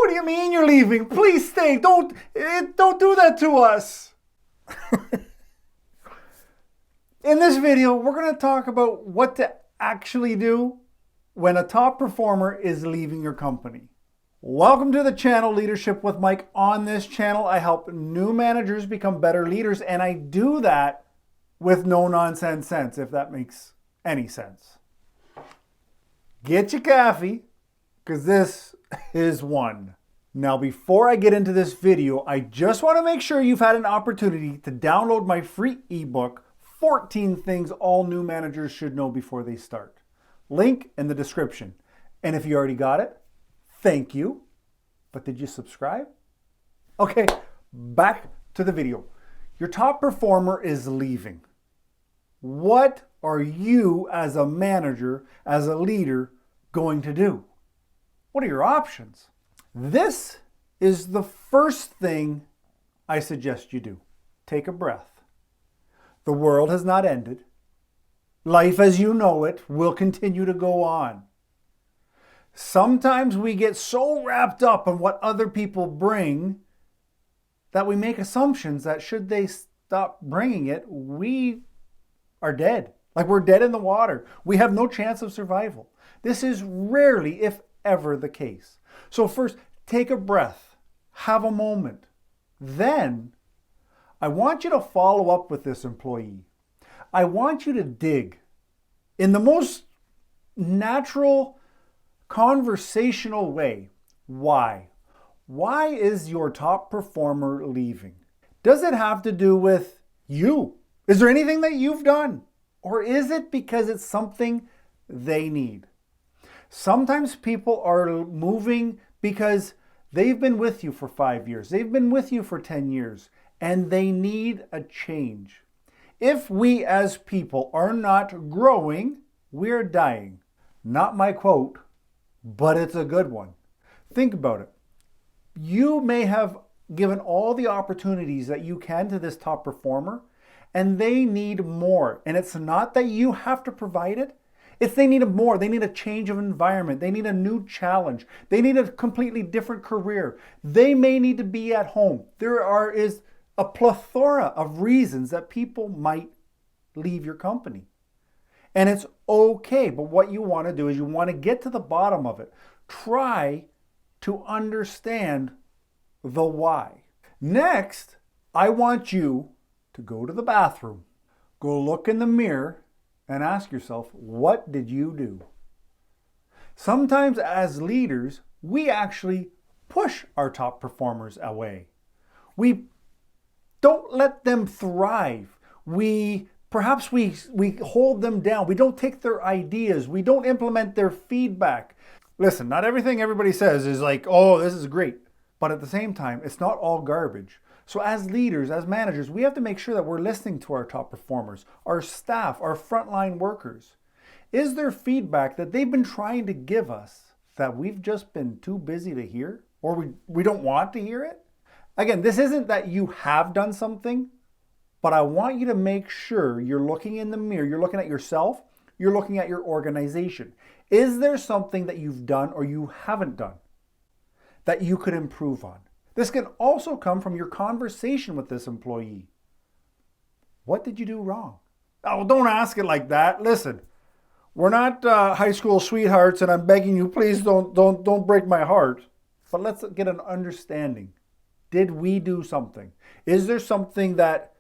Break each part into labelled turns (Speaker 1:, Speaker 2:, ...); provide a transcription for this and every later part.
Speaker 1: do you mean you're leaving? Please stay. Don't do that to us. In this video, we're going to talk about what to actually do when a top performer is leaving your company. Welcome to the channel, Leadership with Mike. On this channel, I help new managers become better leaders, and I do that with no nonsense sense, if that makes any sense. Get your coffee, because this is one. Now, before I get into this video, I just want to make sure you've had an opportunity to download my free ebook, 14 Things All New Managers Should Know Before They Start. Link in the description. And if you already got it, thank you. But did you subscribe? Okay, back to the video. Your top performer is leaving. What are you as a manager, as a leader, going to do? What are your options? This is the first thing I suggest you do. Take a breath. The world has not ended. Life as you know it will continue to go on. Sometimes we get so wrapped up in what other people bring that we make assumptions that should they stop bringing it, we are dead. Like we're dead in the water. We have no chance of survival. This is rarely, if ever, the case. So first, take a breath. Have a moment. Then, I want you to follow up with this employee. I want you to dig in the most natural, conversational way. Why? Why is your top performer leaving? Does it have to do with you? Is there anything that you've done? Or is it because it's something they need? Sometimes people are moving because they've been with you for 5 years. They've been with you for 10 years. And they need a change. If we as people are not growing, we're dying. Not my quote, but it's a good one. Think about it. You may have given all the opportunities that you can to this top performer, and they need more. And it's not that you have to provide it. It's they need more. They need a change of environment. They need a new challenge. They need a completely different career. They may need to be at home. There is a plethora of reasons that people might leave your company. And it's okay. But what you want to do is you want to get to the bottom of it. Try to understand the why. Next, I want you to go to the bathroom, go look in the mirror, and ask yourself, what did you do? Sometimes as leaders, we actually push our top performers away. We don't let them thrive. Perhaps we hold them down. We don't take their ideas. We don't implement their feedback. Listen, not everything everybody says is like, oh, this is great. But at the same time, it's not all garbage. So as leaders, as managers, we have to make sure that we're listening to our top performers, our staff, our frontline workers. Is there feedback that they've been trying to give us that we've just been too busy to hear? Or we don't want to hear it? Again, this isn't that you have done something, but I want you to make sure you're looking in the mirror, you're looking at yourself, you're looking at your organization. Is there something that you've done or you haven't done that you could improve on? This can also come from your conversation with this employee. What did you do wrong? Oh, don't ask it like that. Listen, we're not high school sweethearts, and I'm begging you, please don't break my heart. But let's get an understanding. Did we do something? Is there something that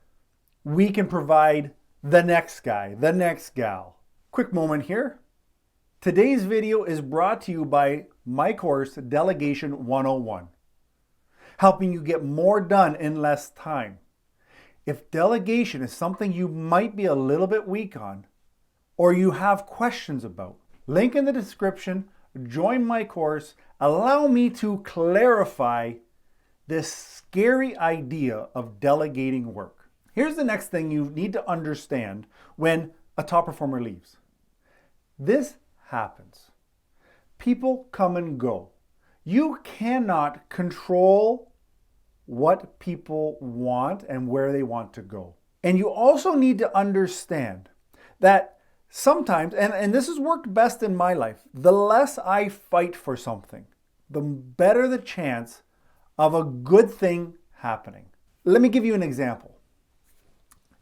Speaker 1: we can provide the next guy, the next gal? Quick moment here. Today's video is brought to you by my course, Delegation 101, helping you get more done in less time. If delegation is something you might be a little bit weak on, or you have questions about, link in the description, join my course, allow me to clarify this scary idea of delegating work. Here's the next thing you need to understand when a top performer leaves. This happens. People come and go. You cannot control what people want and where they want to go. And you also need to understand that sometimes, and this has worked best in my life, the less I fight for something, the better the chance of a good thing happening. Let me give you an example.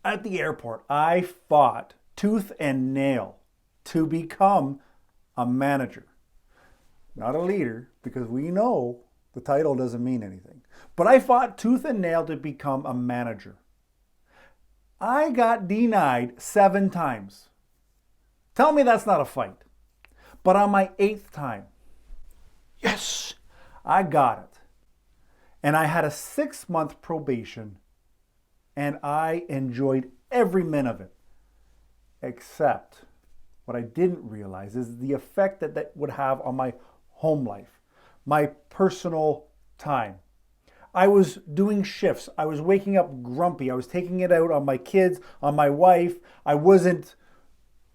Speaker 1: At the airport, I fought tooth and nail to become a manager. Not a leader, because we know the title doesn't mean anything. But I fought tooth and nail to become a manager. I got denied 7 times. Tell me that's not a fight. But on my 8th time, yes, I got it. And I had a 6-month probation, and I enjoyed every minute of it. Except what I didn't realize is the effect that that would have on my home life, my personal time. I was doing shifts. I was waking up grumpy. I was taking it out on my kids, on my wife. I wasn't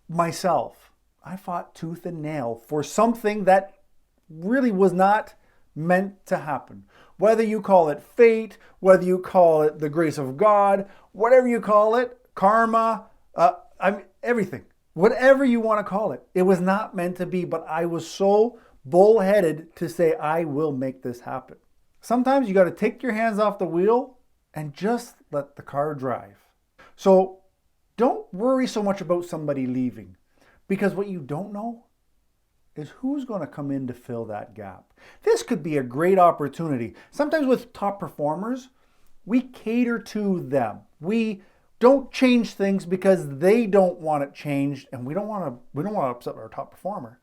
Speaker 1: myself. I fought tooth and nail for something that really was not meant to happen. Whether you call it fate, whether you call it the grace of God, whatever you call it, karma, everything. Whatever you want to call it. It was not meant to be, but I was so bullheaded to say, I will make this happen. Sometimes you got to take your hands off the wheel and just let the car drive. So don't worry so much about somebody leaving, because what you don't know is who's going to come in to fill that gap. This could be a great opportunity. Sometimes with top performers, we cater to them. We don't change things because they don't want it changed, and we don't want to upset our top performer.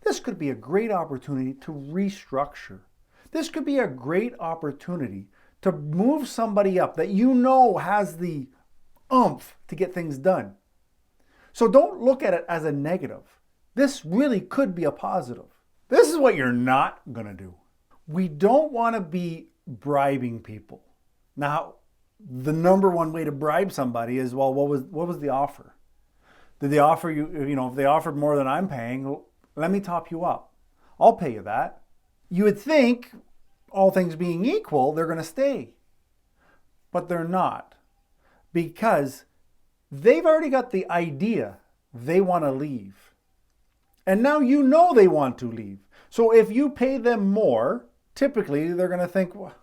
Speaker 1: This could be a great opportunity to restructure. This could be a great opportunity to move somebody up that you know has the oomph to get things done. So don't look at it as a negative. This really could be a positive. This is what you're not going to do. We don't want to be bribing people. Now, the number one way to bribe somebody is, well, what was the offer? Did they offer you, if they offered more than I'm paying, well, let me top you up. I'll pay you that. You would think, all things being equal, they're going to stay. But they're not. Because they've already got the idea they want to leave. And now you know they want to leave. So if you pay them more, typically they're going to think, well,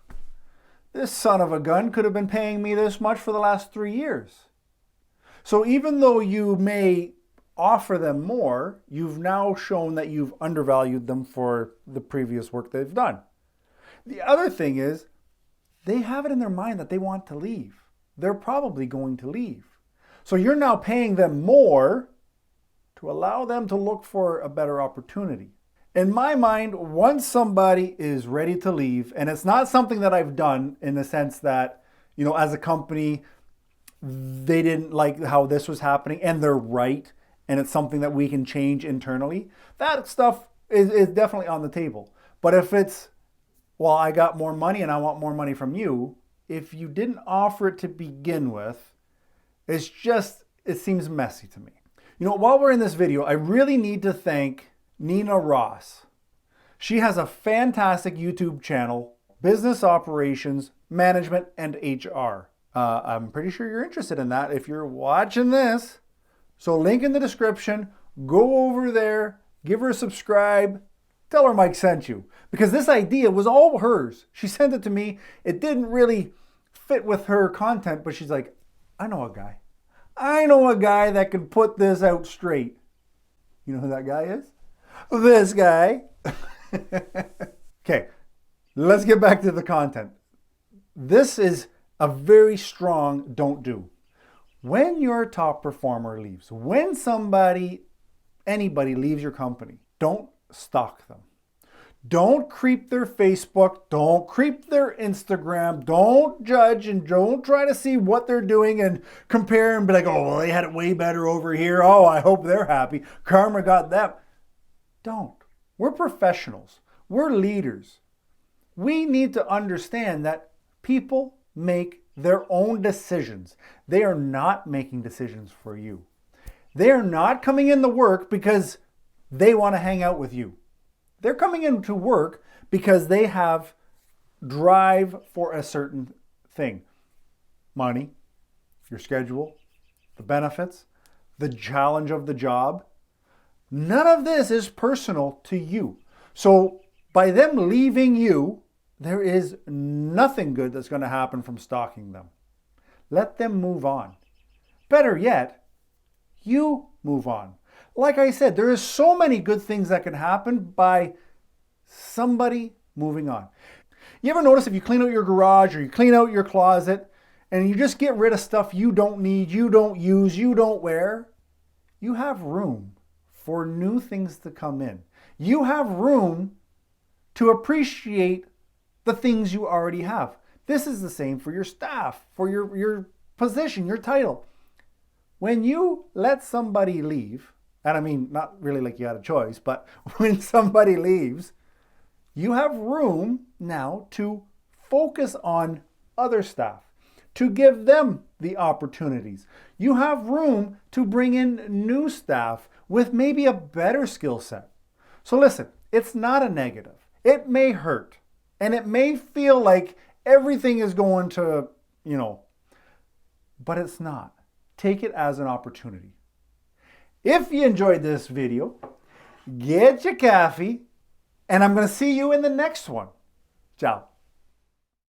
Speaker 1: this son of a gun could have been paying me this much for the last 3 years. So even though you may offer them more, you've now shown that you've undervalued them for the previous work they've done. The other thing is, they have it in their mind that they want to leave. They're probably going to leave. So you're now paying them more to allow them to look for a better opportunity. In my mind, once somebody is ready to leave, and it's not something that I've done in the sense that, as a company, they didn't like how this was happening, and they're right, and it's something that we can change internally, that stuff is definitely on the table. But if it's, well, I got more money and I want more money from you, if you didn't offer it to begin with, it seems messy to me. While we're in this video, I really need to thank Nina Ross. She has a fantastic YouTube channel, Business Operations, Management, and HR. I'm pretty sure you're interested in that if you're watching this. So link in the description, go over there, give her a subscribe, tell her Mike sent you. Because this idea was all hers. She sent it to me. It didn't really fit with her content, but she's like, I know a guy. I know a guy that can put this out straight. You know who that guy is? This guy. Okay, let's get back to the content. This is a very strong don't do. When your top performer leaves, when anybody leaves your company, don't stalk them. Don't creep their Facebook. Don't creep their Instagram. Don't judge and don't try to see what they're doing and compare and be like, oh, well, they had it way better over here. Oh, I hope they're happy. Karma got them. Don't. We're professionals. We're leaders. We need to understand that people make their own decisions. They are not making decisions for you. They are not coming into work because they want to hang out with you. They're coming into work because they have drive for a certain thing. Money, your schedule, the benefits, the challenge of the job. None of this is personal to you. So By them leaving you, there is nothing good that's going to happen from stalking them. Let them move on. Better yet, you move on. Like I said, there is so many good things that can happen by somebody moving on. You ever notice if you clean out your garage or you clean out your closet and you just get rid of stuff you don't need, you don't use, you don't wear, you have room for new things to come in. You have room to appreciate the things you already have. This is the same for your staff, for your position, your title. When you let somebody leave, and I mean, not really like you had a choice, but when somebody leaves, you have room now to focus on other staff, to give them the opportunities. You have room to bring in new staff with maybe a better skill set. So listen, it's not a negative. It may hurt, and it may feel like everything is going to, but it's not. Take it as an opportunity. If you enjoyed this video, get your coffee, and I'm going to see you in the next one. Ciao.